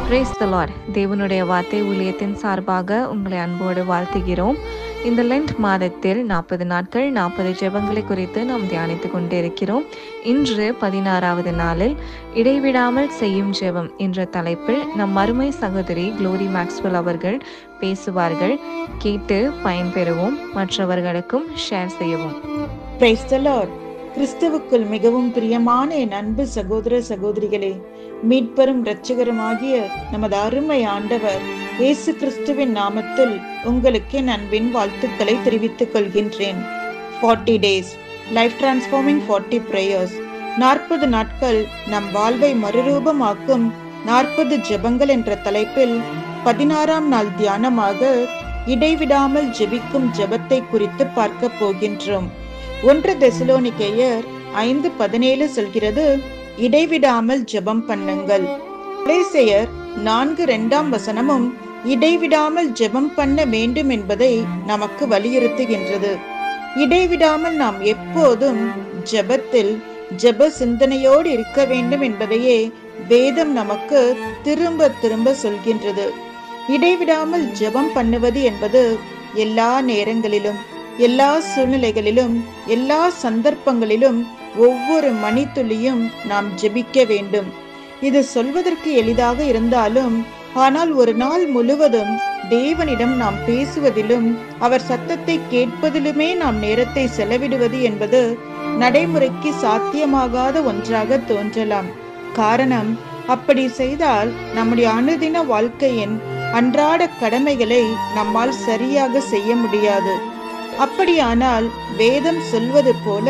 Praise the Lord. தேவனுடைய வார்த்தை ஊழியத்தின் சார்பாக உங்களை அன்போடு வாழ்த்துகிறோம். இந்த லென்ட் மாதத்தில் 40 நாட்கள் 40 ஜெபங்களை குறித்து நாம் தியானித்துக் கொண்டிருக்கிறோம். இன்று 16வது நாளில் இடைவிடாமல் செய்யும் ஜெபம் என்ற தலைப்பில் நம் அருமை சகோதரி குளோரி மேக்ஸ்வெல் அவர்கள் பேசுவார்கள். கேட்டு பயன்பெறுவோம். மற்றவர்களுக்கும் ஷேர் செய்யவும். Praise the Lord. கிறிஸ்துவுக்குள் மிகவும் பிரியமான என் அன்பு சகோதர சகோதரிகளே, மீட்பரும் இரட்சகருமாகிய நமது அருமை ஆண்டவர் இயேசு கிறிஸ்துவின் நாமத்தில் உங்களுக்கு என் அன்பின் வாழ்த்துக்களை தெரிவித்துக் கொள்கின்றேன். 40 days லைஃப் டிரான்ஸ்ஃபார்மிங் 40 prayers. 40 நாட்கள் நம் வாழ்வை மறுரூபமாக்கும் 40 ஜெபங்கள் என்ற தலைப்பில் 16ஆம் நாள் தியானமாக இடைவிடாமல் ஜெபிக்கும் ஜெபத்தை குறித்து பார்க்க போகின்றோம். 1 தெசலோனிக்கேயர் 5:17 சொல்கிறது, இடைவிடாமல் ஜெபம் பண்ணுங்கள். எபேசியர் 4:2 இடைவிடாமல் ஜெபம் பண்ண வேண்டும் என்பதை நமக்கு வலியுறுத்துகின்றது. இடைவிடாமல் நாம் எப்போதும் ஜெபத்தில் ஜெப சிந்தனையோடு இருக்க வேண்டும் என்பதையே வேதம் நமக்கு திரும்ப திரும்ப சொல்கின்றது. இடைவிடாமல் ஜெபம் பண்ணுவது என்பது எல்லா நேரங்களிலும், எல்லா சூழ்நிலைகளிலும், எல்லா சந்தர்ப்பங்களிலும் ஒவ்வொரு மணித்துளியும் நாம் ஜெபிக்க வேண்டும். இது சொல்வதற்கு எளிதாக இருந்தாலும், ஆனால் ஒரு நாள் முழுவதும் தேவனிடம் நாம் பேசுவதிலும் அவர் சத்தத்தை கேட்பதிலுமே நாம் நேரத்தை செலவிடுவது என்பது நடைமுறைக்கு சாத்தியமாகாத ஒன்றாக தோன்றலாம். காரணம், அப்படி செய்தால் நம்முடைய அனுதின வாழ்க்கையின் அன்றாட கடமைகளை நம்மால் சரியாக செய்ய முடியாது. அப்படியானால் வேதம் சொல்வது போல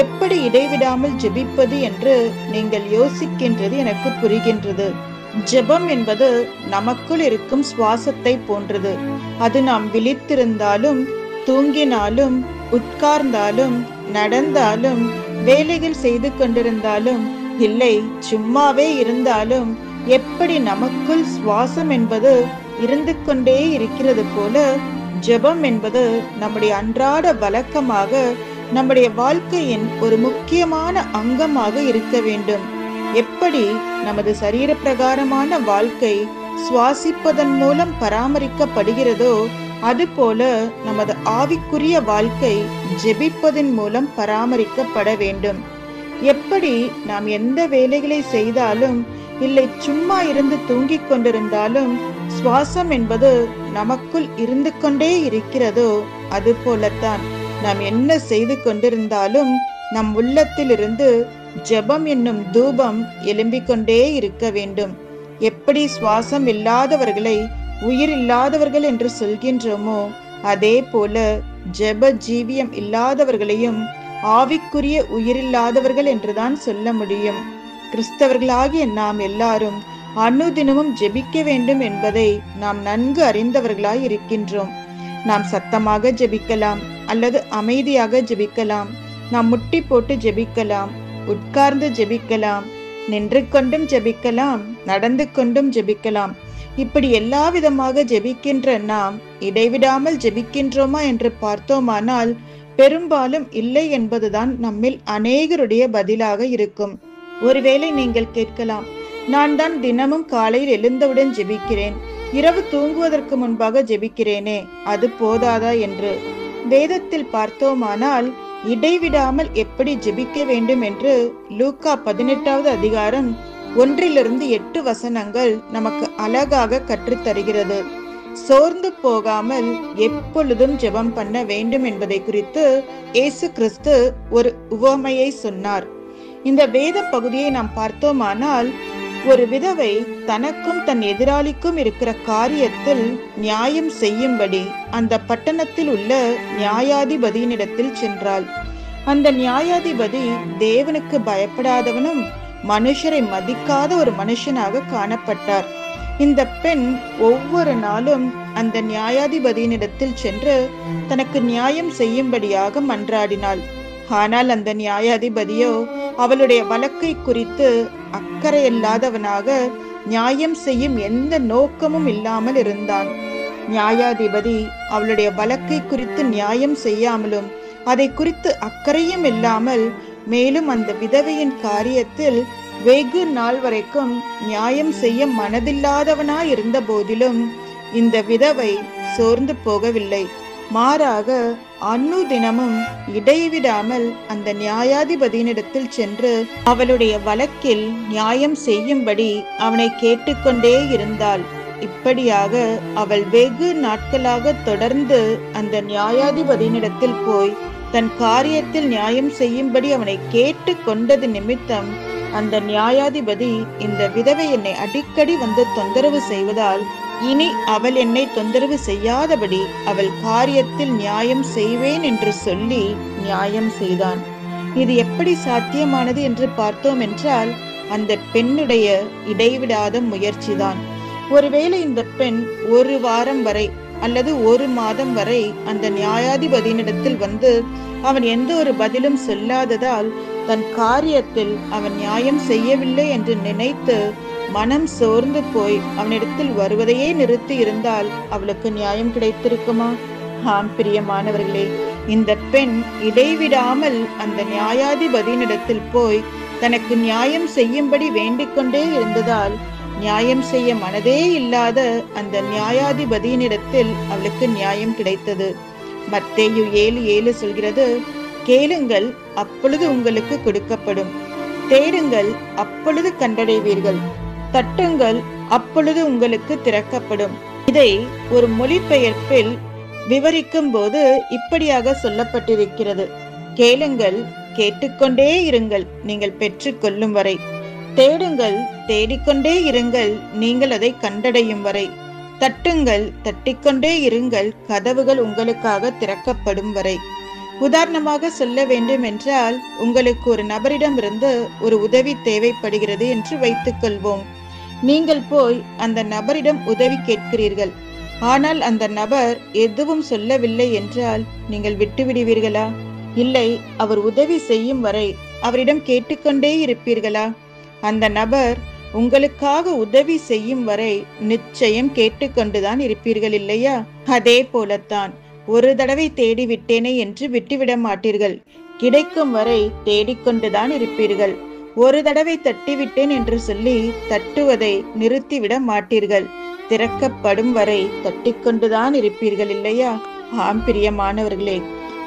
எப்படி இடைவிடாமல் ஜெபிப்பது என்று நீங்கள் யோசிக்கின்றது எனக்கு புரிகின்றது. ஜெபம் என்பது நமக்குள் இருக்கும் சுவாசத்தை போன்றது. அது நாம் விழித்திருந்தாலும், தூங்கினாலும், உட்கார்ந்தாலும், நடந்தாலும், வேலைகள் செய்து கொண்டிருந்தாலும், இல்லை சும்மாவே இருந்தாலும், எப்படி நமக்குள் சுவாசம் என்பது இருந்து கொண்டே இருக்கிறது போல ஜெபம் என்பது நம்முடைய அன்றாட வழக்கமாக, நம்முடைய வாழ்க்கையின் ஒரு முக்கியமான அங்கமாக இருக்க வேண்டும். எப்படி நமது சரீர பிரகாரமான வாழ்க்கை சுவாசிப்பதன் மூலம் பராமரிக்கப்படுகிறதோ, அதுபோல நமது ஆவிக்குரிய வாழ்க்கை ஜெபிப்பதன் மூலம் பராமரிக்கப்பட வேண்டும். எப்படி நாம் எந்த வேலைகளை செய்தாலும், இல்லை சும்மா இருந்து தூங்கிக் கொண்டிருந்தாலும் சுவாசம் என்பது நமக்குள் இருந்து கொண்டே இருக்கிறதோ, அது போலத்தான் நாம் என்ன செய்து கொண்டிருந்தாலும் நம் உள்ளத்தில் இருந்து ஜெபம் என்னும் தூபம் எழும்பிக் கொண்டே இருக்க வேண்டும். எப்படி சுவாசம் இல்லாதவர்களை உயிர் இல்லாதவர்கள் என்று சொல்கின்றோமோ, அதே போல ஜெப ஜீவியம் இல்லாதவர்களையும் ஆவிக்குரிய உயிரில்லாதவர்கள் என்றுதான் சொல்ல முடியும். கிறிஸ்தவர்களாகிய நாம் எல்லாரும் அனுதினமும் ஜெபிக்க வேண்டும் என்பதை நாம் நன்கு அறிந்தவர்களாய் இருக்கின்றோம். நாம் சத்தமாக ஜெபிக்கலாம், அல்லது அமைதியாக ஜெபிக்கலாம். நாம் முட்டி போட்டு ஜெபிக்கலாம், உட்கார்ந்து ஜெபிக்கலாம், நின்று கொண்டும் ஜெபிக்கலாம், நடந்து கொண்டும் ஜெபிக்கலாம். இப்படி எல்லா விதமாக ஜெபிக்கின்ற நாம் இடைவிடாமல் ஜெபிக்கின்றோமா என்று பார்த்தோமானால் பெரும்பாலும் இல்லை என்பதுதான் நம்மில் அநேகருடைய பதிலாக இருக்கும். ஒருவேளை நீங்கள் கேட்கலாம், நான் தான் தினமும் காலையில் எழுந்தவுடன் ஜெபிக்கிறேன், இரவு தூங்குவதற்கு முன்பாக ஜெபிக்கிறேனே, அது போதாதா என்று. வேதத்தில் பார்த்தோமானால் இடைவிடாமல் எப்படி ஜெபிக்க வேண்டும் என்று லூக்கா 18வது அதிகாரம் 1-8 நமக்கு அழகாக கற்றுத்தருகிறது. சோர்ந்து போகாமல் எப்பொழுதும் ஜெபம் பண்ண வேண்டும் என்பதை குறித்து இயேசு கிறிஸ்து ஒரு உவமையை சொன்னார். இந்த வேத பகுதியை நாம் பார்த்தோமானால், ஒரு விதவை தனக்கும் தன் எதிராளிக்கும் இருக்கிற காரியத்தில் நியாயம் செய்யும்படி அந்த பட்டணத்தில் உள்ள நியாயாதிபதியினிடத்தில் சென்றாள். அந்த நியாயாதிபதி தேவனுக்கு பயப்படாதவனும் மனுஷரை மதிக்காத ஒரு மனுஷனாக காணப்பட்டார். இந்த பெண் ஒவ்வொரு நாளும் அந்த நியாயாதிபதியினிடத்தில் சென்று தனக்கு நியாயம் செய்யும்படியாக மன்றாடினாள். ஆனால் அந்த நியாயாதிபதியோ அவளுடைய வழக்கை குறித்து அக்கறையில்லாதவனாக நியாயம் செய்யும் எந்த நோக்கமும் இல்லாமல் இருந்தான். நியாயாதிபதி அவளுடைய வழக்கை குறித்து நியாயம் செய்யாமலும் அதை குறித்து அக்கறையும் இல்லாமல் மேலும் அந்த விதவையின் காரியத்தில் வெகு நாள் வரைக்கும் நியாயம் செய்ய மனதில்லாதவனாய் இருந்த போதிலும் இந்த விதவை சோர்ந்து போகவில்லை. மாறாக அனுதினமும் இடைவிடாமல் அந்த நியாயாதிபதியினிடத்தில் சென்று அவளுடைய வழக்கில் நியாயம் செய்யும்படி அவனை கேட்டுக்கொண்டே இருந்தாள். இப்படியாக அவள் வெகு நாட்களாக தொடர்ந்து அந்த நியாயாதிபதியினிடத்தில் போய் தன் காரியத்தில் நியாயம் செய்யும்படி அவனை கேட்டு கொண்டது நிமித்தம் அந்த நியாயாதிபதி, இந்த விதவை என்னை அடிக்கடி வந்து தொந்தரவு செய்வதால் இனி அவள் என்னை தொந்தரவு செய்யாதபடி அவள் காரியத்தில் நியாயம் செய்வேன் என்று சொல்லி நியாயம் செய்தான். இது எப்படி சாத்தியமானது என்று பார்த்தோம் என்றால் அந்த பெண்ணுடைய இடைவிடாத முயற்சிதான். ஒருவேளை இந்த பெண் ஒரு வாரம் வரை அல்லது ஒரு மாதம் வரை அந்த நியாயாதிபதியினிடத்தில் வந்து அவன் எந்த ஒரு பதிலும் சொல்லாததால் தன் காரியத்தில் அவன் நியாயம் செய்யவில்லை என்று நினைத்து மனம் சோர்ந்து போய் அவனிடத்தில் வருவதையே நிறுத்தி இருந்தால் அவளுக்கு நியாயம் கிடைத்திருக்குமா? ஆம் பிரியமானவர்களே, இந்த பெண் இடைவிடாமல் அந்த நியாயாதிபதியினிடத்தில் போய் தனக்கு நியாயம் செய்யும்படி வேண்டிக் கொண்டே இருந்ததால் நியாயம் செய்ய மனதே இல்லாத அந்த நியாயாதிபதியினிடத்தில் அவளுக்கு நியாயம் கிடைத்தது. மத்தேயு 7:7 சொல்கிறது, கேளுங்கள் அப்பொழுது உங்களுக்கு கொடுக்கப்படும், தேடுங்கள் அப்பொழுது கண்டடைவீர்கள், தட்டுங்கள் அப்பொழுது உங்களுக்கு திறக்கப்படும். இதை ஒரு மொழிபெயர்ப்பில் விவரிக்கும் போது இப்படியாக சொல்லப்பட்டிருக்கிறது: கேளுங்கள், கேட்டுக்கொண்டே இருங்கள் நீங்கள் பெற்றுக்கொள்ளும் வரை, தேடுங்கள், தேடிக்கொண்டே இருங்கள் நீங்கள் அதை கண்டடையும் வரை, தட்டுங்கள், தட்டிக்கொண்டே இருங்கள் கதவுகள் உங்களுக்காக திறக்கப்படும் வரை. உதாரணமாக சொல்ல வேண்டும் என்றால், உங்களுக்கு ஒரு நபரிடமிருந்து ஒரு உதவி தேவைப்படுகிறது என்று வைத்துக் கொள்வோம். நீங்கள் போய் அந்த நபரிடம் உதவி கேட்கிறீர்கள். ஆனால் அந்த நபர் எதுவும் சொல்லவில்லை என்றால் நீங்கள் விட்டுவிடுவீர்களா? இல்லை, அவர் உதவி செய்யும் வரை அவரிடம் கேட்டுக்கொண்டே இருப்பீர்களா? அந்த நபர் உங்களுக்காக உதவி செய்யும் வரை நிச்சயம் கேட்டுக்கொண்டுதான் இருப்பீர்கள் இல்லையா? அதே போலத்தான், ஒரு தடவை தேடிவிட்டேனே என்று விட்டுவிட மாட்டீர்கள். கிடைக்கும் வரை தேடிக்கொண்டுதான் இருப்பீர்கள். ஒரு தடவை தட்டிவிட்டேன் என்று சொல்லி தட்டுவதை நிறுத்திவிட மாட்டீர்கள். திறக்கப்படும் வரை தட்டிக்கொண்டுதான் இருப்பீர்கள் இல்லையா? ஆம் பிரியமானவர்களே,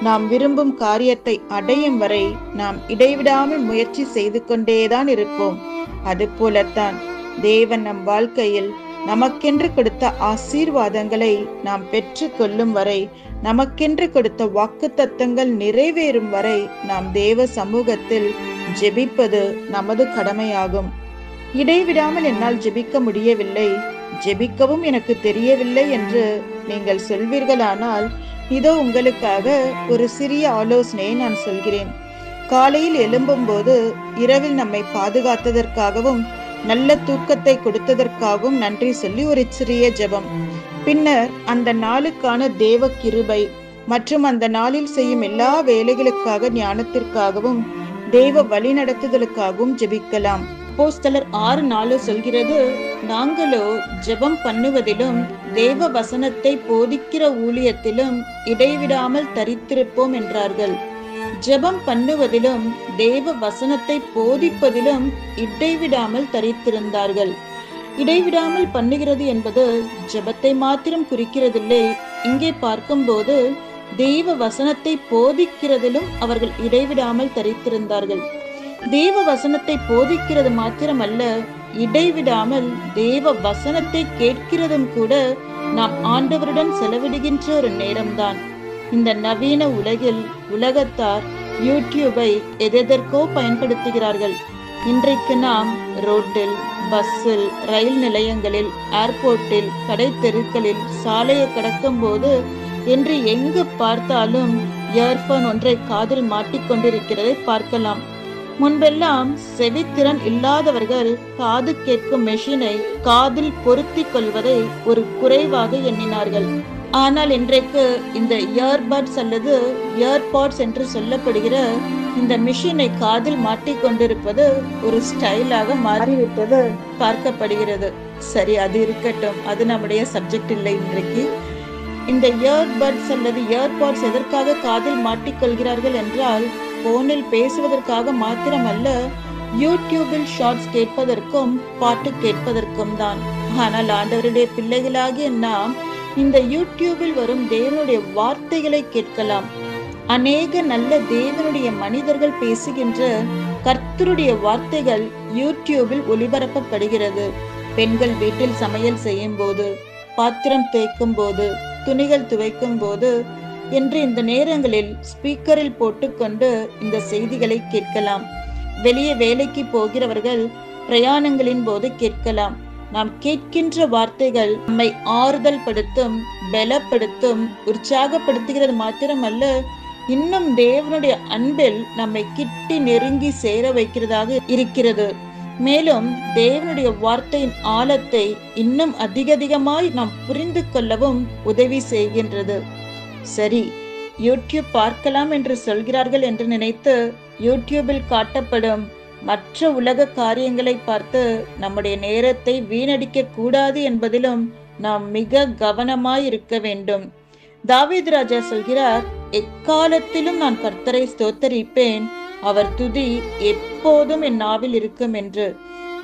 நாம் விரும்பும் காரியத்தை அடையும் வரை நாம் இடைவிடாமல் முயற்சி செய்து கொண்டேதான் இருப்போம். அது போலத்தான் தேவன் நம் வாழ்க்கையில் நமக்கென்று கொடுத்த ஆசீர்வாதங்களை நாம் பெற்று கொள்ளும் வரை, நமக்கென்று கொடுத்த வாக்குத்தத்தங்கள் நிறைவேறும் வரை நாம் தேவ சமூகத்தில் ஜெபிப்பது நமது கடமையாகும். இடைவிடாமல் என்னால் ஜெபிக்க முடியவில்லை, ஜெபிக்கவும் எனக்கு தெரியவில்லை என்று நீங்கள் சொல்வீர்களானால், இதோ உங்களுக்காக ஒரு சிறிய ஆலோசனையை நான் சொல்கிறேன். காலையில் எழும்பும்போது இரவில் நம்மை பாதுகாத்ததற்காகவும் நல்ல தூக்கத்தை கொடுத்ததற்காகவும் நன்றி சொல்லி ஒரு சிறிய ஜெபம். பின்னர் அந்த நாளுக்கான தேவ கிருபை மற்றும் அந்த நாளில் செய்யும் எல்லா வேலைகளுக்காக ஞானத்திற்காகவும் தேவ வழி நடத்துதலுக்காகவும் ஜெபிக்கலாம். அப்போஸ்தலர் 6:4 சொல்கிறது, நாங்களோ ஜெபம் பண்ணுவதிலும் தேவ வசனத்தை போதிக்கிற ஊழியத்திலும் இடைவிடாமல் தரித்திருப்போம் என்றார்கள். ஜெபம் பண்ணுவதிலும் தேவ வசனத்தை போதிப்பதிலும் இடைவிடாமல் தரித்திருந்தார்கள். இடைவிடாமல் பண்ணுகிறது என்பது ஜெபத்தை மாத்திரம் குறிக்கிறதில்லை. இங்கே பார்க்கும்போது தேவ வசனத்தை போதிக்கிறதிலும் அவர்கள் இடைவிடாமல் தரித்திருந்தார்கள். தேவ வசனத்தை போதிக்கிறது மாத்திரமல்ல, இடைவிடாமல் தேவ வசனத்தை கேட்கிறதும் கூட நாம் ஆண்டவருடன் செலவிடுகின்ற ஒரு நேரம்தான். இந்த நவீன உலகில் உலகத்தார் யூடியூபை எதெதற்கோ பயன்படுத்துகிறார்கள். இன்றைக்கு நாம் ரோட்டில், பஸ்ஸில், ரயில் நிலையங்களில், ஏர்போர்ட்டில், கடை தெருக்களில், சாலையை கடக்கும் போது என்று எங்கு பார்த்தாலும் இயர்போன் ஒன்றை காதில் மாட்டிக்கொண்டிருக்கிறதை பார்க்கலாம். முன்பெல்லாம் செவித்திறன் இல்லாதவர்கள் காது கேட்கும் மெஷினை காதில் பொருத்தி கொள்வதை ஒரு குறைவாக எண்ணினார்கள். ஆனால் இன்றைக்கு இந்த இயர்பட்ஸ் அல்லது இயர்பாட்ஸ் என்று சொல்லப்படுகிற இந்த மிஷினை காதில் மாட்டிக்கொண்டிருப்பது ஒரு ஸ்டைலாக மாறிவிட்டது பார்க்கப்படுகிறது. சரி, அது இருக்கட்டும், அது நம்முடைய சப்ஜெக்ட் இல்லை இன்றைக்கு. இந்த இயர்பட்ஸ் அல்லது இயர்பாட்ஸ் எதற்காக காதில் மாட்டிக்கொள்கிறார்கள் என்றால், போனில் பேசுவதற்காக மாத்திரமல்ல, யூடியூபில் ஷார்ட்ஸ் கேட்பதற்கும் பாட்டு கேட்பதற்கும் தான். ஆனால் ஆண்டவருடைய பிள்ளைகளாகிய நாம் இந்த யூடியூபில் வரும் தேவனுடைய வார்த்தைகளை கேட்கலாம். அநேக நல்ல தேவனுடைய மனிதர்கள் பேசுகின்ற கர்த்தருடைய வார்த்தைகள் யூடியூபில் ஒளிபரப்பப்படுகிறது. பெண்கள் வீட்டில் சமையல் செய்யும் போது, பாத்திரம் தேய்க்கும் போது, துணிகள் துவைக்கும் போது என்று இந்த நேரங்களில் ஸ்பீக்கரில் போட்டுக்கொண்டு இந்த செய்திகளை கேட்கலாம். வெளியே வேலைக்கு போகிறவர்கள் பிரயாணங்களின் போது கேட்கலாம். நாம் கேட்கின்ற வார்த்தைகள் நம்மை ஆறுதல் படுத்தும், பலப்படுத்தும், உற்சாகப்படுத்துகிறது மாத்திரமல்ல, இன்னும் தேவனுடைய அன்பில் நம்மை கிட்டி நெருங்கி சேர வைக்கிறதாக இருக்கிறது. மேலும் தேவனுடைய வார்த்தையின் ஆழத்தை இன்னும் அதிகமாய் நாம் புரிந்து கொள்ளவும் உதவி செய்கின்றது. சரி, யூடியூப் பார்க்கலாம் என்று சொல்கிறார்கள் என்று நினைத்து யூடியூபில் காட்டப்படும் மற்ற உலக காரியங்களை பார்த்து நம்முடைய நேரத்தை வீணடிக்க கூடாது என்பதிலும் நாம் மிக கவனமாய் இருக்க வேண்டும். தாவீது ராஜா சொல்கிறார், எக்காலத்திலும் நான் கர்த்தரை ஸ்தோத்தரிப்பேன், அவர் துதி எப்போதும் என் நாவில் இருக்கும் என்று.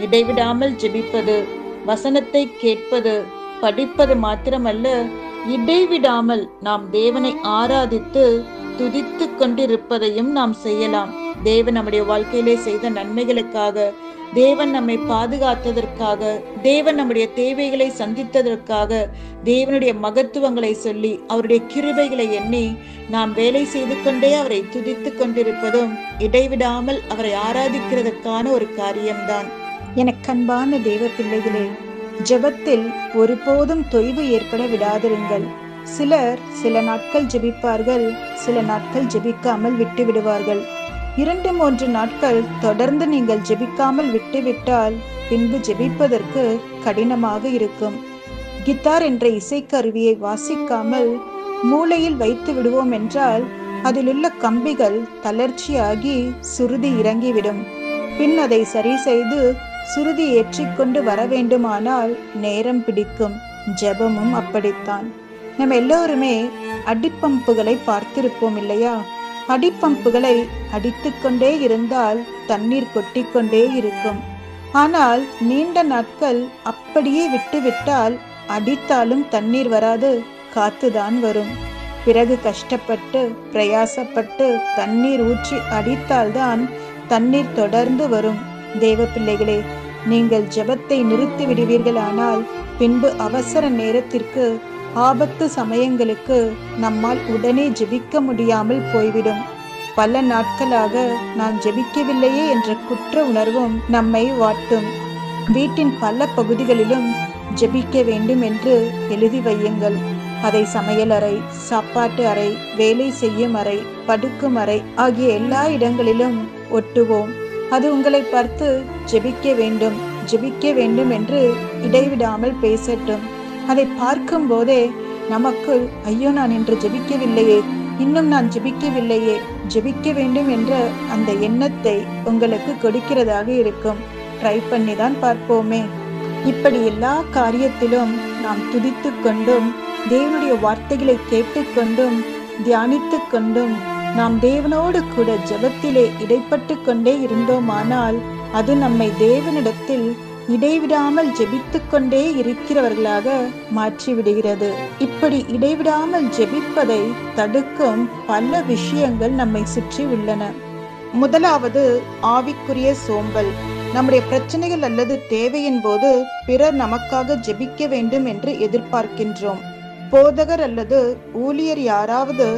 இடைவிடாமல் ஜெபிப்பது, வசனத்தை கேட்பது, படிப்பது மாத்திரமல்ல, இடைவிடாமல் நாம் தேவனை ஆராதித்து துதித்து கொண்டிருப்பதையும் நாம் செய்யலாம். தேவன் நம்முடைய வாழ்க்கையிலே செய்த நன்மைகளுக்காக, தேவன் நம்மை பாதுகாத்ததற்காக, தேவன் நம்முடைய தேவைகளை சந்தித்ததற்காக, தேவனுடைய மகத்துவங்களை சொல்லி அவருடைய கிருபைகளை எண்ணி நாம் வேலை செய்து கொண்டே அவரை துதித்து கொண்டிருப்பதும் இடைவிடாமல் அவரை ஆராதிக்கிறதற்கான ஒரு காரியம்தான். எனக்கு அன்பான தேவ பிள்ளைகளே, ஜெபத்தில் ஒருபோதும் தொய்வு ஏற்பட விடாதிருங்கள். சிலர் சில நாட்கள் ஜெபிப்பார்கள், சில நாட்கள் ஜெபிக்காமல் விட்டு விடுவார்கள். 2-3 நாட்கள் தொடர்ந்து நீங்கள் ஜெபிக்காமல் விட்டுவிட்டால் பின்பு ஜெபிப்பதற்கு கடினமாக இருக்கும். கித்தார் என்ற இசைக்கருவியை வாசிக்காமல் மூளையில் வைத்து விடுவோம் என்றால் அதிலுள்ள கம்பிகள் தளர்ச்சியாகி சுருதி இறங்கிவிடும். பின் அதை சரி செய்து சுருதி ஏற்றிக்கொண்டு வர வேண்டுமானால் நேரம் பிடிக்கும். ஜெபமும் அப்படித்தான். நம்ம எல்லோருமே அடிப்பம்புகளை பார்த்திருப்போம் இல்லையா? அடிப்பம்புகளை அடித்து கொண்டே இருந்தால் தண்ணீர் கொட்டிக்கொண்டே இருக்கும். ஆனால் நீண்ட நாட்கள் அப்படியே விட்டுவிட்டால் அடித்தாலும் தண்ணீர் வராது, காத்துதான் வரும். பிறகு கஷ்டப்பட்டு பிரயாசப்பட்டு தண்ணீர் ஊற்றி அடித்தால்தான் தண்ணீர் தொடர்ந்து வரும். தேவ பிள்ளைகளே, நீங்கள் ஜெபத்தை நிறுத்தி விடுவீர்களானால் பின்பு அவசர நேரத்திற்கு, ஆபத்து சமயங்களுக்கு நம்மால் உடனே ஜெபிக்க முடியாமல் போய்விடும். பல நாட்களாக நான் ஜெபிக்கவில்லையே என்ற குற்ற உணர்வும் நம்மை வாட்டும். வீட்டின் பல பகுதிகளிலும் ஜெபிக்க வேண்டும் என்று எழுதி வையுங்கள். அதை சமையல் அறை, சாப்பாட்டு அறை, வேலை செய்யும் அறை, படுக்கும் அறை ஆகிய எல்லா இடங்களிலும் ஒட்டுவோம். அது உங்களை பார்த்து ஜெபிக்க வேண்டும், ஜெபிக்க வேண்டும் என்று இடைவிடாமல் பேசட்டும். அதை பார்க்கும் போதே நமக்குள், ஐயோ நான் இன்று ஜெபிக்கவில்லையே, இன்னும் நான் ஜெபிக்கவில்லையே, ஜெபிக்க வேண்டும் என்ற அந்த எண்ணத்தை உங்களுக்கு கொடுக்கிறதாக இருக்கும். ட்ரை பண்ணி தான் பார்ப்போமே. இப்படி எல்லா காரியத்திலும் நாம் துதித்து கொண்டும், தேவனுடைய வார்த்தைகளை கேட்டுக்கொண்டும், தியானித்து கொண்டும், நாம் தேவனோடு கூட ஜெபத்திலே இடைப்பட்டு கொண்டே இருந்தோமானால் அது நம்மை தேவனிடத்தில் இடைவிடாமல் ஜெபித்து கொண்டே இருக்கிறவர்களாக மாற்றிவிடுகிறது. இப்படி இடைவிடாமல் ஜெபிப்பதை தடுக்கும் பல விஷயங்கள் நம்மை சுற்றி உள்ளன. முதலாவது ஆவிக்குரிய சோம்பல். நம்முடைய பிரச்சனைகள் அல்லது தேவையின் போது பிறர் நமக்காக ஜெபிக்க வேண்டும் என்று எதிர்பார்க்கின்றோம். போதகர் அல்லது ஊழியர் யாராவது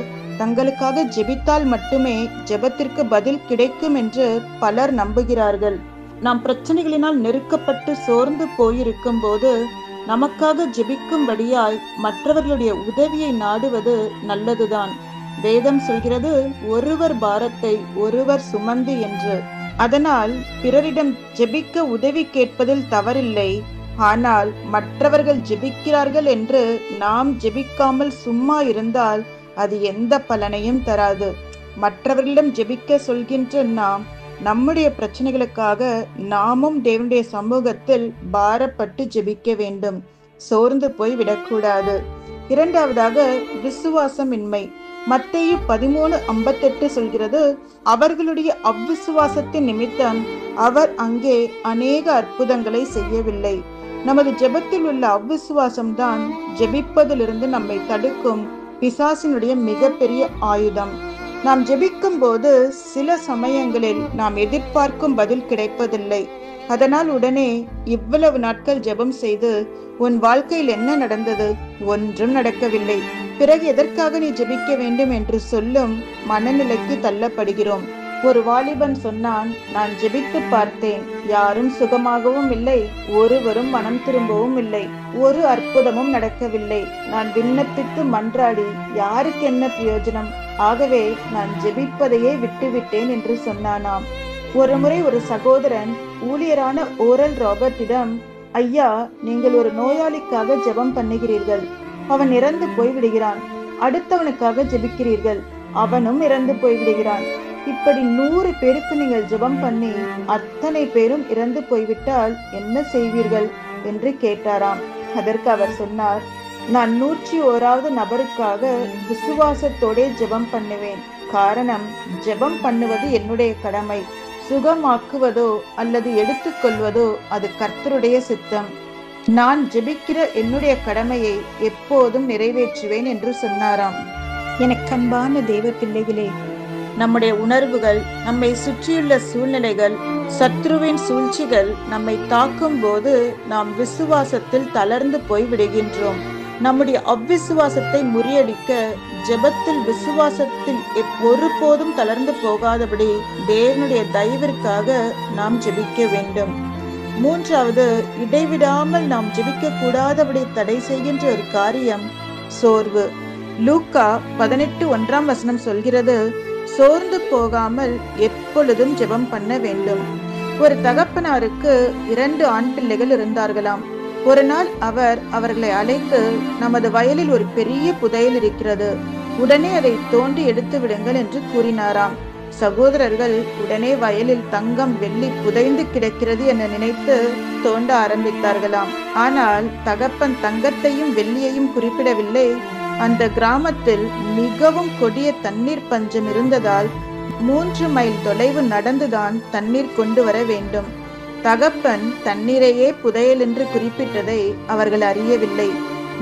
தங்களுக்காக ஜெபித்தால் மட்டுமே ஜெபத்திற்கு பதில் கிடைக்கும் என்று பலர் நம்புகிறார்கள். நாம் பிரச்சனைகளினால் நெருக்கப்பட்டு சோர்ந்து போயிருக்கும் போது நமக்காக ஜெபிக்கும்படியாய் மற்றவர்களுடைய உதவியை நாடுவது நல்லதுதான். வேதம் சொல்கிறது, ஒருவர் பாரத்தை ஒருவர் சுமந்து என்று. அதனால் பிறரிடம் ஜெபிக்க உதவி கேட்பதில் தவறில்லை. ஆனால் மற்றவர்கள் ஜெபிக்கிறார்கள் என்று நாம் ஜெபிக்காமல் சும்மா இருந்தால் அது எந்த பலனையும் தராது. மற்றவர்களிடம் ஜெபிக்க சொல்கின்ற நாம் நம்முடைய பிரச்சனைகளுக்காக நாமும் தேவனுடைய சமூகத்தில் பாரப்பட்டு ஜெபிக்க வேண்டும். சோர்ந்து போய் விடக்கூடாது. இரண்டாவதாக விசுவாசமின்மை. மத்தேயு 13:58 சொல்கிறது, அவர்களுடைய அவ்விசுவாசத்தின் நிமித்தம் அவர் அங்கே அநேக அற்புதங்களை செய்யவில்லை. நமது ஜெபத்தில் உள்ள அவ்விசுவாசம்தான் ஜெபிப்பதிலிருந்து நம்மை தடுக்கும் பிசாசினுடைய மிகப்பெரிய ஆயுதம். நாம் ஜெபிக்கும் போது சில சமயங்களில் நாம் எதிர்பார்க்கும் பதில் கிடைப்பதில்லை. அதனால் உடனே இவ்வளவு நாட்கள் ஜெபம் செய்து உன் வாழ்க்கையில் என்ன நடந்தது? ஒன்றும் நடக்கவில்லை. பிறகு எதற்காக நீ ஜெபிக்க வேண்டும் என்று சொல்லும் மனநிலைக்கு தள்ளப்படுகிறோம். ஒரு வாலிபன் சொன்னான், நான் ஜெபித்து பார்த்தேன், யாரும் சுகமாகவும் இல்லை, ஒருவரும் மனம் திரும்பவும் இல்லை, ஒரு அற்புதமும் நடக்கவில்லை. நான் விண்ணப்பித்து மன்றாடி யாருக்கு என்ன பிரயோஜனம்? ஆகவே நான் ஜெபிப்பதையே விட்டுவிட்டேன் என்று சொன்னானாம். ஒருமுறை ஒரு சகோதரன் ஊழியரான ஓரல் ராபர்ட்டிடம், ஐயா, நீங்கள் ஒரு நோயாளிக்காக ஜெபம் பண்ணுகிறீர்கள், அவன் இறந்து போய்விடுகிறான். அடுத்தவனுக்காக ஜெபிக்கிறீர்கள், அவனும் இறந்து போய்விடுகிறான். இப்படி 100 பேருக்கு நீங்கள் ஜெபம் பண்ணி அத்தனை பேரும் இறந்து போய்விட்டால் என்ன செய்வீர்கள் என்று கேட்டாராம். அதற்கு அவர் சொன்னார், நான் 101வது நபருக்காக விசுவாசத்தோட ஜெபம் பண்ணுவேன். காரணம், ஜெபம் பண்ணுவது என்னுடைய கடமை. சுகமாக்குவதோ அல்லது எடுத்துக்கொள்வதோ அது கர்த்தருடைய சித்தம். நான் ஜெபிக்கிற என்னுடைய கடமையை எப்போதும் நிறைவேற்றுவேன் என்று சொன்னாராம். எனக்கு அன்பான தேவ பிள்ளைகளே, நம்முடைய உணர்வுகள், நம்மை சுற்றியுள்ள சூழ்நிலைகள், சத்ருவின் சூழ்ச்சிகள் நம்மை தாக்கும் போது நாம் விசுவாசத்தில் தளர்ந்து போய் விடுகின்றோம். நம்முடைய அவ்விசுவாசத்தை முறியடிக்க ஜெபத்தில் விசுவாசத்தில் ஒருபோதும் தளர்ந்து போகாதபடி தேவனுடைய தயவிற்காக நாம் ஜெபிக்க வேண்டும். 3வது, இடைவிடாமல் நாம் ஜெபிக்க கூடாதபடி தடை செய்கின்ற ஒரு காரியம் சோர்வு. லூக்கா 18:1 சொல்கிறது, சோர்ந்து போகாமல் எப்பொழுதும் ஜெபம் பண்ண வேண்டும். ஒரு தகப்பனாருக்கு 2 ஆண் பிள்ளைகள் இருந்தார்களாம். ஒரு நாள் அவர் அவர்களை அழைத்து, நமது வயலில் ஒரு பெரிய புதையல் இருக்கிறது, உடனே அதை தோண்டி எடுத்து விடுங்கள் என்று கூறினாராம். சகோதரர்கள் உடனே வயலில் தங்கம் வெள்ளி புதைந்து கிடக்கிறது என நினைத்து தோண்ட ஆரம்பித்தார்களாம். ஆனால் தகப்பன் தங்கத்தையும் வெள்ளியையும் குறிப்பிடவில்லை. அந்த கிராமத்தில் மிகவும் கொடிய தண்ணீர் பஞ்சம் இருந்ததால் 3 மைல் தொலைவு நடந்துதான் தண்ணீர் கொண்டு வர வேண்டும். தகப்பன் தண்ணீரையே புதையல் என்று குறிப்பிட்டதை அவர்கள் அறியவில்லை.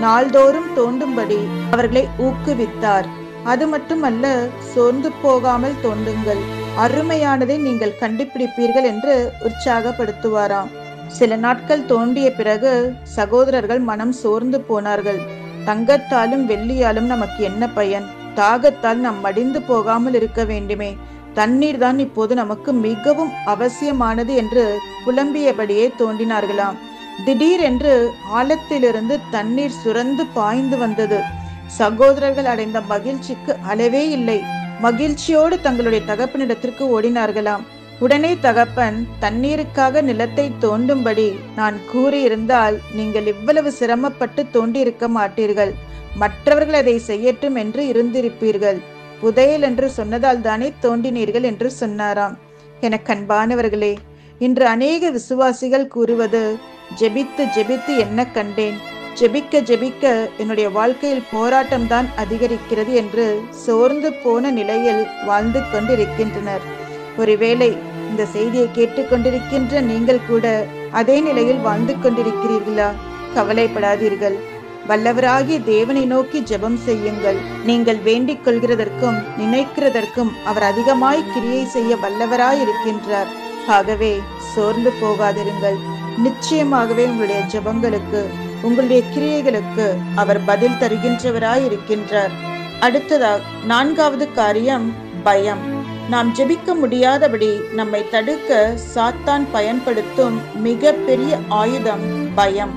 நாள்தோறும் தோண்டும்படி அவர்களை ஊக்குவித்தார். அது மட்டுமல்ல, சோர்ந்து போகாமல் தோண்டுங்கள், அருமையானதை நீங்கள் கண்டுபிடிப்பீர்கள் என்று உற்சாகப்படுத்துவாராம். சில நாட்கள் தோண்டிய பிறகு சகோதரர்கள் மனம் சோர்ந்து போனார்கள். தங்கத்தாலும் வெள்ளியாலும் நமக்கு என்ன பயன்? தாகத்தால் நாம் மடிந்து போகாமல் இருக்க வேண்டுமே, தண்ணீர் தான் இப்போது நமக்கு மிகவும் அவசியமானது என்று புலம்பியபடியே தோண்டினார்களாம். திடீரென்று ஆழத்திலிருந்து தண்ணீர் சுரந்து பாய்ந்து வந்தது. சகோதரர்கள் அடைந்த மகிழ்ச்சிக்கு அளவே இல்லை. மகிழ்ச்சியோடு தங்களுடைய தகப்பனிடத்திற்கு ஓடினார்களாம். உடனே தகப்பன், தண்ணீருக்காக நிலத்தை தோண்டும்படி நான் கூறியிருந்தால் நீங்கள் இவ்வளவு சிரமப்பட்டு தோண்டி இருக்க மாட்டீர்கள், மற்றவர்கள் அதை செய்யட்டும் என்று இருந்திருப்பீர்கள். புதையல் என்று சொன்னதால் தானே தோண்டினீர்கள் என்று சொன்னாராம். எனக்கு அன்பானவர்களே, இன்று அநேக விசுவாசிகள் கூறுவது, ஜெபித்து ஜெபித்து என்ன கண்டேன், ஜெபிக்க ஜெபிக்க என்னுடைய வாழ்க்கையில் போராட்டம்தான் அதிகரிக்கிறது என்று சோர்ந்து போன நிலையில் வாழ்ந்து கொண்டிருக்கின்றனர். ஒருவேளை இந்த செய்தியை கேட்டுக்கொண்டிருக்கின்ற நீங்கள் கூட அதே நிலையில் வாழ்ந்து கொண்டிருக்கிறீர்களா? கவலைப்படாதீர்கள். வல்லவராகிய தேவனை நோக்கி ஜெபம் செய்யுங்கள். நீங்கள் வேண்டிக் கொள்கிறதற்கும் நினைக்கிறதற்கும் அவர் அதிகமாய் கிரியை செய்ய வல்லவராய் இருக்கின்றார். ஆகவே சோர்ந்து போகாதிருங்கள். நிச்சயமாகவே உங்களுடைய ஜெபங்களுக்கு, உங்களுடைய கிரியைகளுக்கு அவர் பதில் தருகின்றவராய் இருக்கின்றார். அடுத்ததாக 4வது காரியம் பயம். நாம் ஜெபிக்க முடியாதபடி நம்மை தடுக்க சாத்தான் பயன்படுத்தும் மிக பெரிய ஆயுதம் பயம்.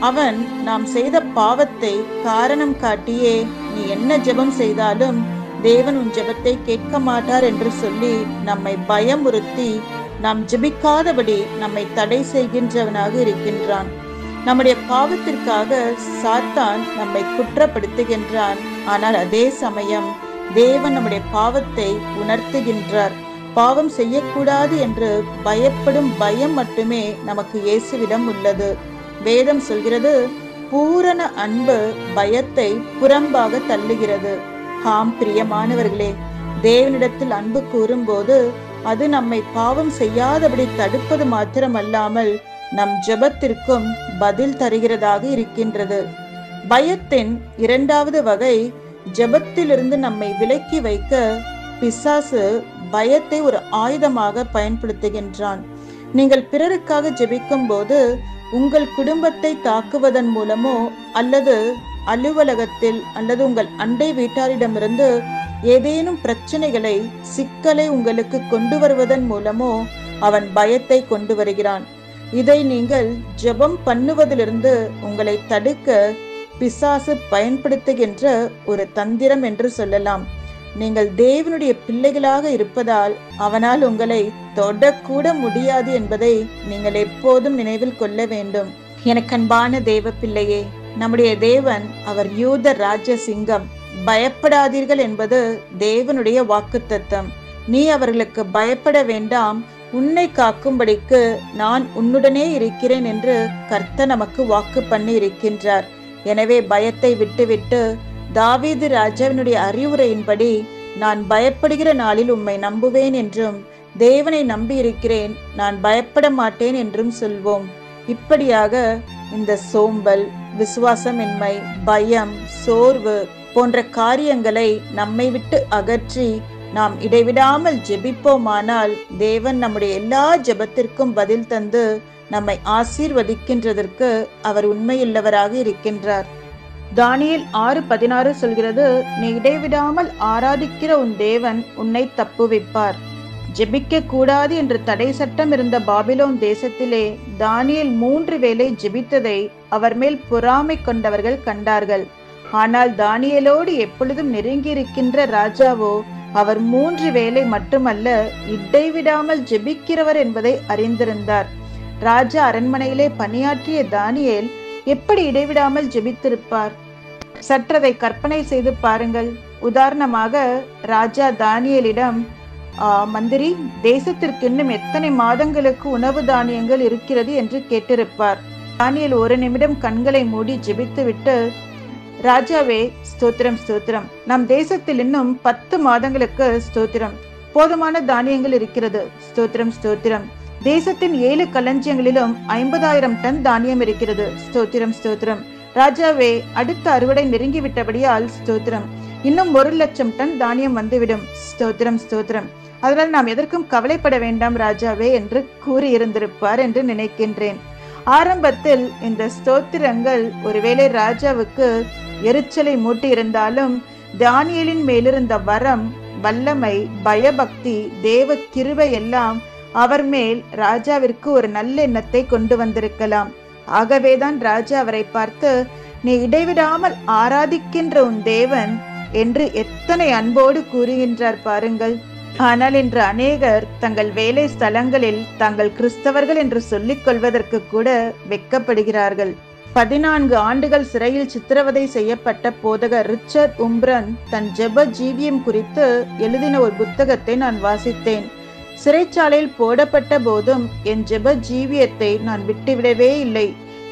அவன் நாம் செய்த பாவத்தை காரணம் காட்டியே, நீ என்ன ஜெபம் செய்தாலும் தேவன் உன் ஜெபத்தை கேட்க மாட்டார் என்று சொல்லி நம்மை பயமுறுத்தி நாம் ஜெபிக்காதபடி நம்மை தடை செய்கின்றவனாக இருக்கின்றான். நம்முடைய பாவத்திற்காக சாத்தான் நம்மை குற்றப்படுத்துகின்றான். ஆனால் அதே சமயம் தேவன் நம்முடைய பாவத்தை உணர்த்துகின்றார். பாவம் செய்யக்கூடாது என்று பயப்படும் பயம் மட்டுமே நமக்கு இயேசுவிடம் உள்ளது. வேதம் சொல்கிறது, பூரண அன்பு பயத்தை புறம்பாக தள்ளுகிறது. ஆம் பிரியமானவர்களே, தேவனிடத்தில் அன்பு கூறும்போது அது நம்மை பாவம் செய்யாதபடி தடுப்பது மாத்திரமல்லாமல் நம் ஜெபத்திற்கும் பதில் தருகிறதாக இருக்கின்றது. பயத்தின் இரண்டாவது வகை, ஜெபத்திலிருந்து நம்மை விலக்கி வைக்க பிசாசு பயத்தை ஒரு ஆயுதமாக பயன்படுத்துகின்றான். நீங்கள் பிறருக்காக ஜெபிக்கும் போது உங்கள் குடும்பத்தை தாக்குவதன் மூலமோ அல்லது அலுவலகத்தில் அல்லது உங்கள் அண்டை வீட்டாரிடமிருந்து ஏதேனும் பிரச்சனைகளை, சிக்கலை உங்களுக்கு கொண்டு வருவதன் மூலமோ அவன் பயத்தை கொண்டு வருகிறான். இதை நீங்கள் ஜெபம் பண்ணுவதிலிருந்து உங்களை தடுக்க பிசாசு பயன்படுத்துகின்ற ஒரு தந்திரம் என்று சொல்லலாம். நீங்கள் தேவனுடைய பிள்ளைகளாக இருப்பதால் அவனால் உங்களை தொடக்கூட முடியாது என்பதை நீங்கள் எப்போதும் நினைவில் கொள்ள வேண்டும். எனக்கு அன்பான தேவ பிள்ளையே, நம்முடைய தேவன் அவர் யூத ராஜ சிங்கம். பயப்படாதீர்கள் என்பது தேவனுடைய வாக்குத்தத்தம். நீ அவர்களுக்கு பயப்பட வேண்டாம், உன்னை காக்கும்படிக்கு நான் உன்னுடனே இருக்கிறேன் என்று கர்த்தர் நமக்கு வாக்கு பண்ணி இருக்கின்றார். எனவே பயத்தை விட்டுவிட்டு தாவீது ராஜாவினுடைய அறிவுரையின்படி நான் பயப்படுகிற நாளில் உம்மை நம்புவேன் என்றும், தேவனை நம்பி இருக்கிறேன், நான் பயப்பட மாட்டேன் என்றும் சொல்வோம். இப்படியாக இந்த சோம்பல், விசுவாசமின்மை, பயம், சோர்வு போன்ற காரியங்களை நம்மை விட்டு அகற்றி நாம் இடைவிடாமல் ஜெபிப்போமானால் தேவன் நம்முடைய எல்லா ஜெபத்திற்கும் பதில் தந்து நம்மை ஆசீர்வதிக்கின்றதற்கு அவர் உண்மையுள்ளவராக இருக்கின்றார். தானியேல் 6:16 சொல்கிறது, நீ இடைவிடாமல் ஆராதிக்கிற உன் தேவன் உன்னை தப்புவிப்பார். ஜெபிக்க கூடாது என்று தடை சட்டம் இருந்த பாபிலோன் தேசத்திலே தானியேல் 3 வேளை ஜெபித்ததை அவர் மேல் பொறாமை கொண்டவர்கள் கண்டார்கள். ஆனால் தானியேலோடு எப்பொழுதும் நெருங்கி இருக்கின்ற ராஜாவோ அவர் 3 வேளை மட்டுமல்ல, இடைவிடாமல் ஜெபிக்கிறவர் என்பதை அறிந்திருந்தார். ராஜா அரண்மனையிலே பணியாற்றிய தானியேல் எப்படி இடைவிடாமல் ஜெபித்திருப்பார்? சற்றதை கற்பனை செய்து பாருங்கள். உதாரணமாக, ராஜா தானியேலிடம், மந்திரி, தேசத்திற்கு இன்னும் எத்தனை மாதங்களுக்கு உணவு தானியங்கள் இருக்கிறது என்று கேட்டிருப்பார். தானியேல் 1 நிமிடம் கண்களை மூடி ஜெபித்துவிட்டு, ராஜாவே, ஸ்தோத்திரம் ஸ்தோத்திரம், நம் தேசத்தில் இன்னும் 10 மாதங்களுக்கு ஸ்தோத்திரம், போதுமான தானியங்கள் இருக்கிறது, ஸ்தோத்திரம் ஸ்தோத்திரம், தேசத்தின் 7 களஞ்சியங்களிலும் 50,000 டன் தானியம் இருக்கிறது, ஸ்தோத்திரம் ஸ்தோத்திரம், ராஜாவே, அடுத்த அறுவடை நெருங்கிவிட்டபடியால் ஸ்தோத்திரம், இன்னும் 1,00,000 டன் தானியம் வந்துவிடும், ஸ்தோத்திரம் ஸ்தோத்திரம், அதனால் நாம் எதற்கும் கவலைப்பட வேண்டாம் ராஜாவே என்று கூறியிருந்திருப்பார் என்று நினைக்கின்றேன். ஆரம்பத்தில் இந்த ஸ்தோத்திரங்கள் ஒருவேளை ராஜாவுக்கு எரிச்சலை மூட்டி இருந்தாலும் தானியேலின் மேலிருந்த வரம், வல்லமை, பயபக்தி, தேவ கிருபை எல்லாம் அவர் மேல் ராஜாவிற்கு ஒரு நல்ல எண்ணத்தை கொண்டு வந்திருக்கலாம். ஆகவேதான் ராஜா அவரை பார்த்து, நீ இடைவிடாமல் ஆராதிக்கின்ற உன் தேவன் என்று எத்தனை அன்போடு கூறுகின்றார் பாருங்கள். ஆனால் இன்று அநேகர் தங்கள் வேலை ஸ்தலங்களில் தாங்கள் கிறிஸ்தவர்கள் என்று சொல்லிக் கொள்வதற்கு கூட வெட்கப்படுகிறார்கள். 14 ஆண்டுகள் சிறையில் சித்திரவதை செய்யப்பட்ட போதகர் ரிச்சர்ட் உம்ப்ரன் தன் ஜெப ஜீவியம் குறித்து எழுதின ஒரு புத்தகத்தை நான் வாசித்தேன். சிறைச்சாலையில் போடப்பட்ட போதும் என் ஜெப ஜீவியத்தை நான் விட்டுவிடவே இல்லை,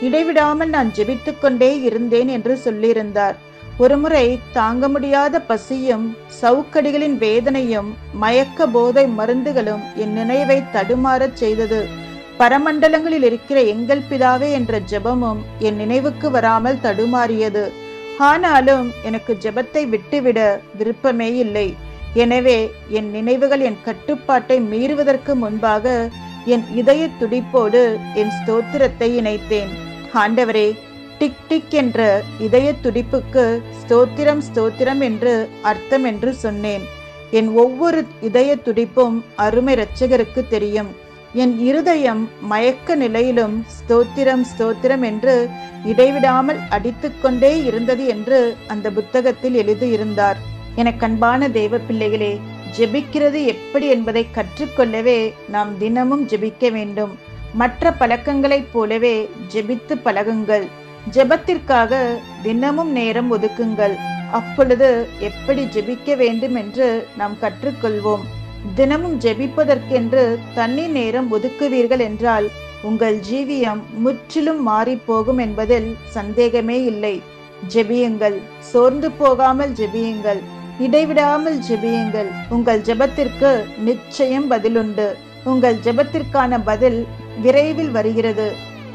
இடைவிடாமல் நான் ஜெபித்துக் கொண்டே இருந்தேன் என்று சொல்லியிருந்தார். ஒருமுறை தாங்க முடியாத பசியும், சவுக்கடிகளின் வேதனையும், மயக்க போதை மருந்துகளும் என் நினைவை தடுமாறச் செய்தது. பரமண்டலங்களில் இருக்கிற எங்கள் பிதாவே என்ற ஜெபமும் என் நினைவுக்கு வராமல் தடுமாறியது. ஆனாலும் எனக்கு ஜெபத்தை விட்டுவிட விருப்பமே இல்லை. எனவே என் நினைவுகள் என் கட்டுப்பாட்டை மீறுவதற்கு முன்பாக என் இதய துடிப்போடு என் ஸ்தோத்திரத்தை இணைத்தேன். ஆண்டவரே, டிக் டிக் என்ற இதய துடிப்புக்கு ஸ்தோத்திரம் ஸ்தோத்திரம் என்று அர்த்தம் என்று சொன்னேன். என் ஒவ்வொரு இதய துடிப்பும் அருமை இரட்சகருக்கு தெரியும். என் இருதயம் மயக்க நிலையிலும் ஸ்தோத்திரம் ஸ்தோத்திரம் என்று இடைவிடாமல் அடித்துக்கொண்டே இருந்தது என்று அந்த புத்தகத்தில் எழுதியிருந்தார். எனக்கு அன்பான தேவ பிள்ளைகளே, ஜெபிக்கிறது எப்படி என்பதை கற்றுக்கொள்ளவே நாம் தினமும் ஜெபிக்க வேண்டும். மற்ற பழக்கங்களைப் போலவே ஜெபித்து பழகுங்கள். ஜெபத்திற்காக தினமும் நேரம் ஒதுக்குங்கள். அப்பொழுது எப்படி ஜெபிக்க வேண்டும் என்று நாம் கற்றுக்கொள்வோம். தினமும் ஜெபிப்பதற்கென்று தனி நேரம் ஒதுக்குவீர்கள் என்றால் உங்கள் ஜீவியம் முற்றிலும் மாறி போகும் என்பதில் சந்தேகமே இல்லை. ஜெபியுங்கள், சோர்ந்து போகாமல் ஜெபியுங்கள். இடைவிடாமல் ஜெபியுங்கள். உங்கள் ஜெபத்திற்கு நிச்சயம் பதிலுண்டு. உங்கள் ஜெபத்திற்கான பதில் விரைவில் வருகிறது.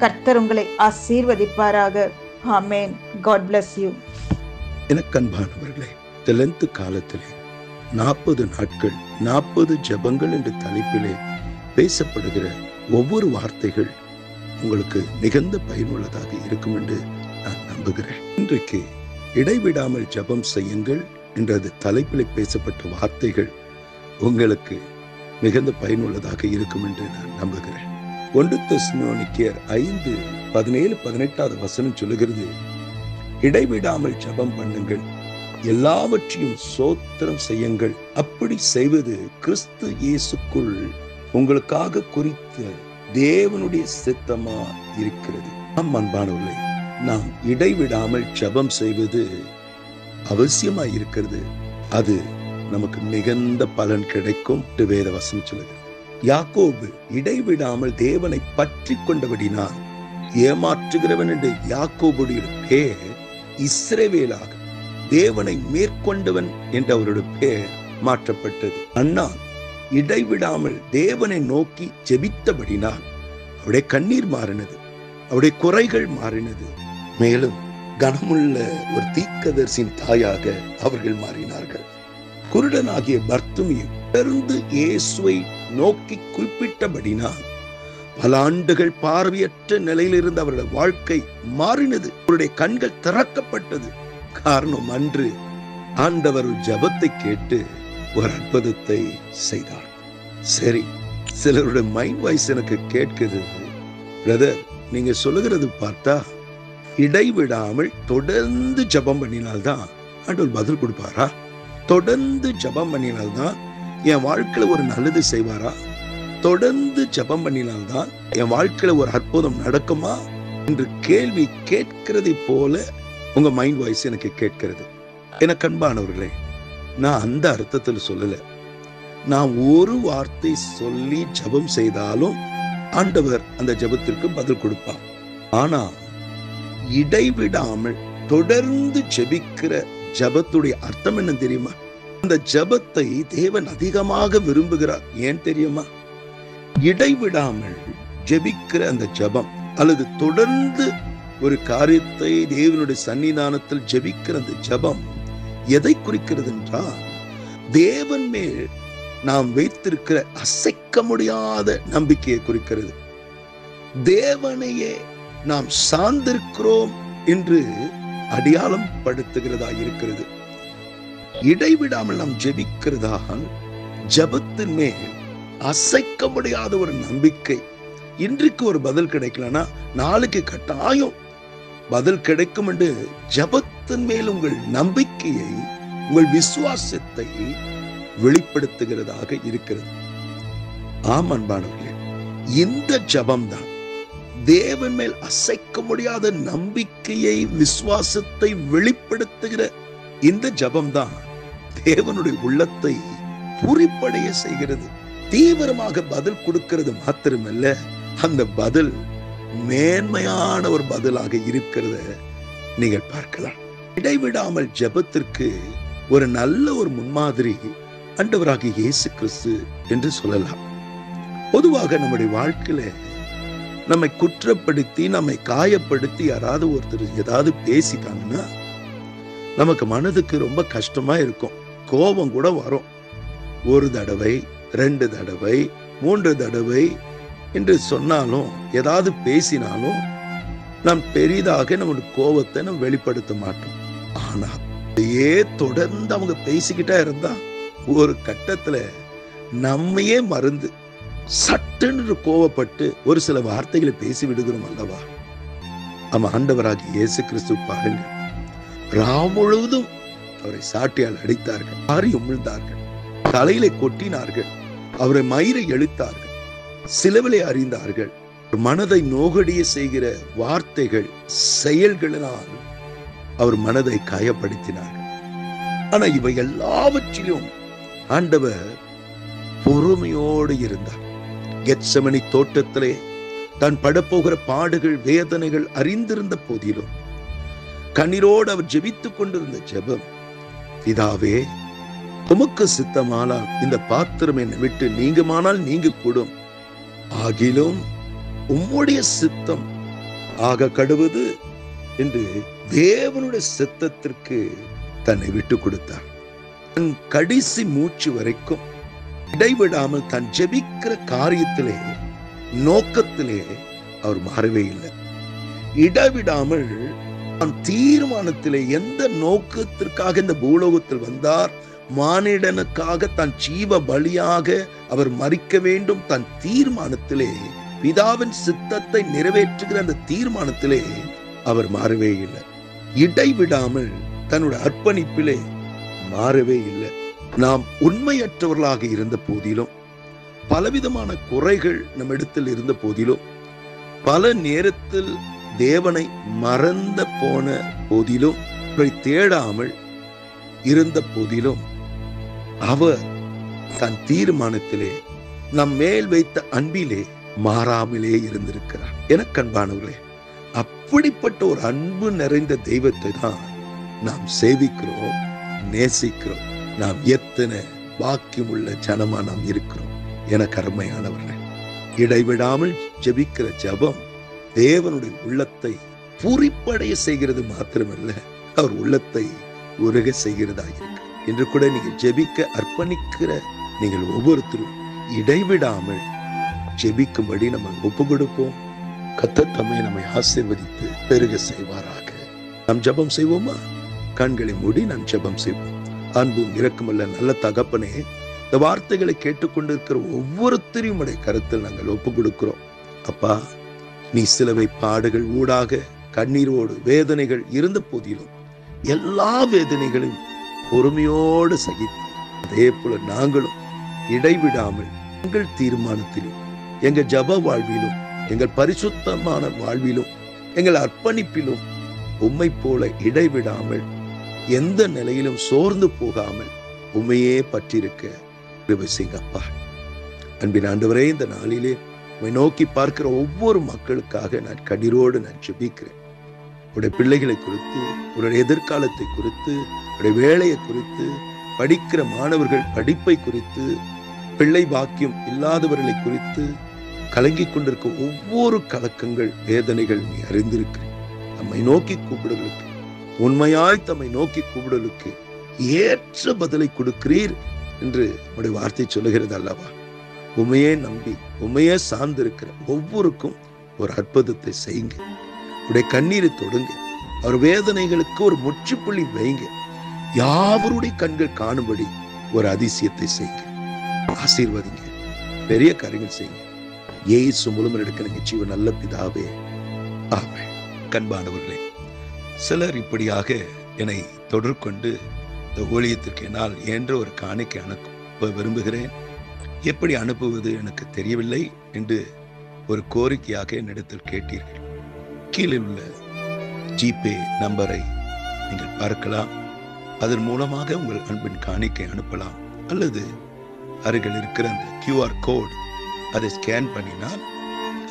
கர்த்தர் உங்களை ஆசீர்வதிப்பாராக. ஆமென். God bless you. எனக்கு அன்பானவர்களே, தெலந்து காலத்திலே 40 நாட்கள் 40 ஜெபங்கள் என்ற தலைப்பிலே பேசப்படுகிற ஒவ்வொரு வார்த்தைகள் உங்களுக்கு மிகுந்த பயனுள்ளதாக இருக்கும் என்று நான் நம்புகிறேன். இன்றைக்கு இடைவிடாமல் ஜெபம் செய்யுங்கள் என்ற தலைப்பிலே பேசப்பட்ட வார்த்தைகள் உங்களுக்கு மிகுந்த பயனுள்ளதாக இருக்கும் என்று நான் நம்புகிறேன். 1 தெசலோனிக்கேயர் 5:17-18 சொல்லுகிறது, இடைவிடாமல் ஜெபம் பண்ணுங்கள், எல்லாவற்றையும் ஸ்தோத்திரம் செய்யுங்கள், அப்படி செய்வது கிறிஸ்து இயேசுக்குள் உங்களுக்காக குறித்த தேவனுடைய சித்தமா இருக்கிறது. அன்பானவர்களே, நாம் இடைவிடாமல் ஜெபம் செய்வது அவசியமாய் இருக்கிறது. அது நமக்கு மிகுந்த பலன் கிடைக்கும் வேத வசனம் சொல்லுகிறது. யாக்கோபு இடைவிடாமல் தேவனை பற்றி கொண்டபடினால் ஏமாற்றுகிறவன் என்று யாக்கோபுடைய பெயர் இஸ்ரவேலாக, தேவனை மேற்கொண்டவன் என்ற அவருடைய பெயர் மாற்றப்பட்டது. அண்ணா இடைவிடாமல் தேவனை நோக்கி ஜெபித்தபடினால் அவருடைய கண்ணீர் மாறினது, அவருடைய குறைகள் மாறினது. மேலும் கனமுள்ள ஒரு தீர்க்கதரிசியின் தாயாக அவர்கள் மாறினார்கள். குருடனாகிய பர்த்துமியு தொடர்ந்து இயேசுவை நோக்கி குறிப்பிட்டபடினால் பல ஆண்டுகள் பார்வையற்ற நிலையில் இருந்த அவருடைய வாழ்க்கை மாறினது. அவருடைய கண்கள் திறக்கப்பட்டது. காரணம், அன்று ஆண்டவர் ஜெபத்தை கேட்டு ஒரு அற்புதத்தை செய்தார். சரி, சிலருடைய மைண்ட் வாய்ஸ் எனக்கு கேட்குது, பிரதர் நீங்க சொல்லுகிறது பார்த்தா இடைவிடாமல் தொடர்ந்து ஜெபம் பண்ணினால்தான் ஆண்டவர் பதில் கொடுப்பாரா? தொடர்ந்து ஜெபம் பண்ணினால்தான் என் வாழ்க்கையில ஒரு நல்லது செய்வாரா? தொடர்ந்து ஜெபம் பண்ணினால்தான் என் வாழ்க்கையில ஒரு அற்புதம் நடக்குமா என்று கேள்வி கேட்கிறதை போல உங்க மைண்ட் வாய்ஸ் எனக்கு கேட்கிறது. எனக்கு அன்பானவர்களே, நான் அந்த அர்த்தத்தில் சொல்லல. நான் ஒரு வார்த்தை சொல்லி ஜெபம் செய்தாலும் ஆண்டவர் அந்த ஜெபத்திற்கு பதில் கொடுப்பார். ஆனா இடைவிடாமல் தொடர்ந்து ஜெபிக்கிற ஜெபத்துடைய அர்த்தம் என்ன தெரியுமா? அந்த ஜெபத்தை தேவன் அதிகமாக விரும்புகிறார். ஏன் தெரியுமா? இடைவிடாமல் ஜெபிக்கிற அந்த ஜெபம் அல்லது தொடர்ந்து ஒரு காரியத்தை தேவனுடைய சன்னிதானத்தில் ஜெபிக்கிற அந்த ஜெபம் எதை குறிக்கிறது என்றால், தேவன் மேல் நாம் வைத்திருக்கிற அசைக்க முடியாத நம்பிக்கையை குறிக்கிறது. தேவனையே நாம் சார்ந்திருக்கிறோம் என்று அடையாளம் படுத்துகிறதா இருக்கிறது. இடைவிடாமல் நாம் ஜெபிக்கிறதால் ஜெபத்தின் மேல் அசைக்க முடியாத ஒரு நம்பிக்கை. இன்றைக்கு ஒரு பதில் கிடைக்கலன்னா நாளைக்கு கட்டாயம் பதில் கிடைக்கும் என்று ஜெபத்தின் மேல் உங்கள் நம்பிக்கையை, உங்கள் விசுவாசத்தை வெளிப்படுத்துகிறதாக இருக்கிறது. ஆம் அன்பானவர்களே, இந்த ஜெபம் தான் தேவன் மேல் அசைக்க முடியாத நம்பிக்கையை, விசுவாசத்தை வெளிப்படுத்துகிற இந்த ஜெபம் தான் தேவனுடைய உள்ளத்தை பூரிப்படைய செய்கிறது. தீவிரமாக பதில் கொடுக்கிறது மாத்திரமல்ல, அந்த பதில் மேன்மையான ஒரு பதிலாக இருக்கிறத நீங்கள் பார்க்கலாம். இடைவிடாமல் ஜெபத்திற்கு ஒரு நல்ல ஒரு முன்மாதிரி ஆண்டவராகிய இயேசு கிறிஸ்து என்று சொல்லலாம். பொதுவாக நம்முடைய வாழ்க்கையில நம்மை குற்றப்படுத்தி, நம்மை காயப்படுத்தி யாராவது ஒருத்தர் ஏதாவது பேசிட்டாங்கன்னா நமக்கு மனதுக்கு ரொம்ப கஷ்டமா இருக்கும். கோபம் கூட வரும். 1 தடவை 2 தடவை 3 தடவை என்று சொன்னாலும், ஏதாவது பேசினாலும் நாம் பெரிதாக நம்முடைய கோபத்தை நம்ம வெளிப்படுத்த மாட்டோம். ஆனா அதையே தொடர்ந்து அவங்க பேசிக்கிட்டா இருந்தா ஒரு கட்டத்துல நம்மையே மறந்து சட்டுன்னு கோவப்பட்டு ஒரு சில வார்த்தைகளை பேசி விடுகிறோம் அல்லவா? ஆமா, ஆண்டவராகிய இயேசு கிறிஸ்து பாருங்க, ராம் முழுவதும் அவரை சாட்டியால் அடித்தார்கள், ஆறி உமிழ்ந்தார்கள், தலையில கொட்டினார்கள், அவரை மயிரை இழுத்தார்கள், சிலுவிலே அறிந்தார்கள். மனதை நோகடிய செய்கிற வார்த்தைகள், செயல்களினால் அவர் மனதை காயப்படுத்தினார்கள். ஆனா இவை எல்லாவற்றிலும் ஆண்டவர் பொறுமையோடு இருந்தார். கெத்செமனி தோட்டத்திலே தான் படப்போகிற பாடுகள், வேதனைகள் அறிந்திருந்த போதிலும் கண்ணீரோடு அவர் ஜெபித்துக் கொண்டிருந்த ஜெபம், பிதாவே உமக்கு சித்தமானால் இந்த பாத்திரம் என்னை விட்டு நீங்குமானால் நீங்க கூடும், ஆகிலும் உம்முடைய சித்தம் ஆக கடவுது என்று தேவனுடைய சித்தத்திற்கு தன்னை விட்டு கொடுத்தார். தன் கடைசி மூச்சு வரைக்கும் இடைவிடாமல் தான் ஜெபிக்கிற காரியத்திலே, நோக்கத்திலே அவர் மாறவே இல்லை. இடைவிடாமல் தான் தீர்மானத்திலே, எந்த நோக்கத்திற்காக இந்த பூலோகத்தில் வந்தார், மானிடனுக்காக தான் ஜீவ பலியாக அவர் மரிக்க வேண்டும், தன் தீர்மானத்திலே, பிதாவின் சித்தத்தை நிறைவேற்றுகிற அந்த தீர்மானத்திலே அவர் மாறவே இல்லை. இடைவிடாமல் தன்னுடைய அர்ப்பணிப்பிலே மாறவே இல்லை. நாம் உண்மையற்றவர்களாக இருந்த போதிலும், பலவிதமான குறைகள் நம்மிடத்தில் இருந்த போதிலும், பல நேரத்தில் தேவனை மறந்த போன போதிலும், தேடாமல் இருந்த போதிலும், அவர் தன் தீர்மானத்திலே, நம் மேல் வைத்த அன்பிலே மாறாமலே இருந்திருக்கிறார். எனக்கு அன்பானவர்களே, அப்படிப்பட்ட ஒரு அன்பு நிறைந்த தெய்வத்தை தான் நாம் சேவிக்கிறோம், நேசிக்கிறோம். நாம் எத்தனை பாக்கியமுள்ள ஜனமா நாம் இருக்கிறோம். எனக்கு அருமையானவர்களே, இடைவிடாமல் ஜெபிக்கிற ஜெபம் தேவனுடைய உள்ளத்தை பூரிப்படைய செய்கிறது மாத்திரமல்ல, அவர் உள்ளத்தை உருக செய்கிறதாக இருக்கு. என்று கூட நீங்கள் ஜெபிக்க அர்ப்பணிக்கிற நீங்கள் ஒவ்வொருத்தரும் இடைவிடாமல் ஜெபிக்கும்படி நம்ம ஒப்பு கொடுப்போம். கர்த்தர் தம்மை நம்மை ஆசீர்வதித்து பெருக செய்வாராக. நாம் ஜெபம் செய்வோமா? கண்களை மூடி நாம் ஜெபம் செய்வோம். அன்பும் இரக்கமுள்ள நல்ல தகப்பனே, இந்த வார்த்தைகளை கேட்டுக்கொண்டிருக்கிற ஒவ்வொருத்தரையும் உடைய கருத்தில் நாங்கள் ஒப்பு கொடுக்கிறோம். அப்பா, நீ சிலுவை பாடுகள் ஊடாக கண்ணீரோடு வேதனைகள் இருந்த போதிலும் எல்லா வேதனைகளையும் பொறுமையோடு சகித்து, அதே போல நாங்களும் இடைவிடாமல் எங்கள் தீர்மானத்திலும், எங்கள் ஜப வாழ்விலும், எங்கள் பரிசுத்தமான வாழ்விலும், எங்கள் அர்ப்பணிப்பிலும் உம்மை போல இடைவிடாமல் எந்த நிலையிலும் சோர்ந்து போகாமல் உம்மையே பற்றிருக்க கிருபை செய்யுங்கப்பா. அன்பின் ஆண்டவரே, இந்த நாளிலே உம்மை நோக்கி பார்க்கிற ஒவ்வொரு மக்களுக்காக நான் கண்ணீரோடு நான் ஜெபிக்கிறேன். உடைய பிள்ளைகளை குறித்து, உடைய எதிர்காலத்தை குறித்து, உடைய வேலையை குறித்து, படிக்கிற மாணவர்கள் படிப்பை குறித்து, பிள்ளை பாக்கியம் இல்லாதவர்களை குறித்து கலங்கிக் கொண்டிருக்க ஒவ்வொரு கலக்கங்கள், வேதனைகள் நீ அறிந்திருக்கிறேன். தம்மை நோக்கி கூப்பிடுவதற்கு, உண்மையாய் தம்மை நோக்கி கூப்பிடுவதற்கு ஏற்ற பதிலை கொடுக்கிறீர் என்று உடைய வார்த்தை சொல்லுகிறது அல்லவா? உண்மையே நம்பி உண்மையே சார்ந்திருக்கிற ஒவ்வொருக்கும் ஒரு அற்புதத்தை செய்யுங்க. உடைய கண்ணீரை தொடுங்க. அவர் வேதனைகளுக்கு ஒரு முற்றுப்புள்ளி வைங்க. யாவருடைய கண்கள் காணும்படி ஒரு அதிசயத்தை செய்யுங்க. ஆசீர்வதிங்க. பெரிய காரியங்கள் செய்யுங்க. இயேசு மூலம் எடுக்கிற நிச்சய நல்ல பிதாவே, ஆமென். கண்பானவர்களே, சிலர் இப்படியாக என்னை தொடர்கொண்டு இந்த ஊழியத்திற்கு என்னால் என்ற ஒரு காணிக்கை அனுப்ப விரும்புகிறேன், எப்படி அனுப்புவது எனக்கு தெரியவில்லை என்று ஒரு கோரிக்கையாக என்னிடத்தில் கேட்டீர்கள். கீழே உள்ள ஜிபே நம்பரை நீங்கள் பார்க்கலாம். அதன் மூலமாக உங்கள் அன்பின் காணிக்கை அனுப்பலாம். அல்லது அருகில் இருக்கிற அந்த QR கோட் அதை ஸ்கேன் பண்ணினால்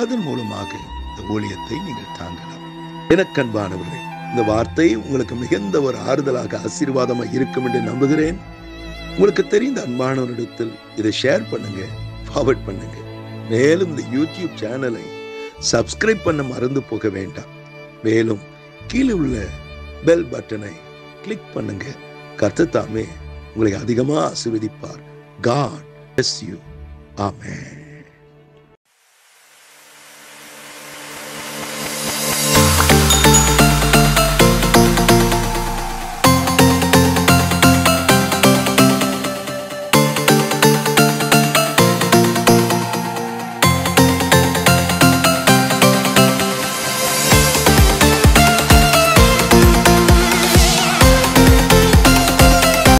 அதன் மூலமாக இந்த ஊழியத்தை நீங்கள் தாங்கலாம். எனக்கு அன்பானவர்களே, இந்த வார்த்தை உங்களுக்கு மிகுந்த ஒரு ஆறுதலாக ஆசீர்வாதமாக இருக்கும் என்று நம்புகிறேன். உங்களுக்கு தெரிந்த அன்பானவரிடத்தில் இதை ஷேர் பண்ணுங்க, ஃபார்வர்ட் பண்ணுங்க. மேலும் இந்த யூடியூப் சேனலை சப்ஸ்கிரைப் பண்ண மறந்து போக வேண்டாம். மேலும் கீழே உள்ள பெல் பட்டனை கிளிக் பண்ணுங்க. கர்த்தர் தாமே உங்களை அதிகமாக ஆசீர்வதிப்பார். God bless you. Amen.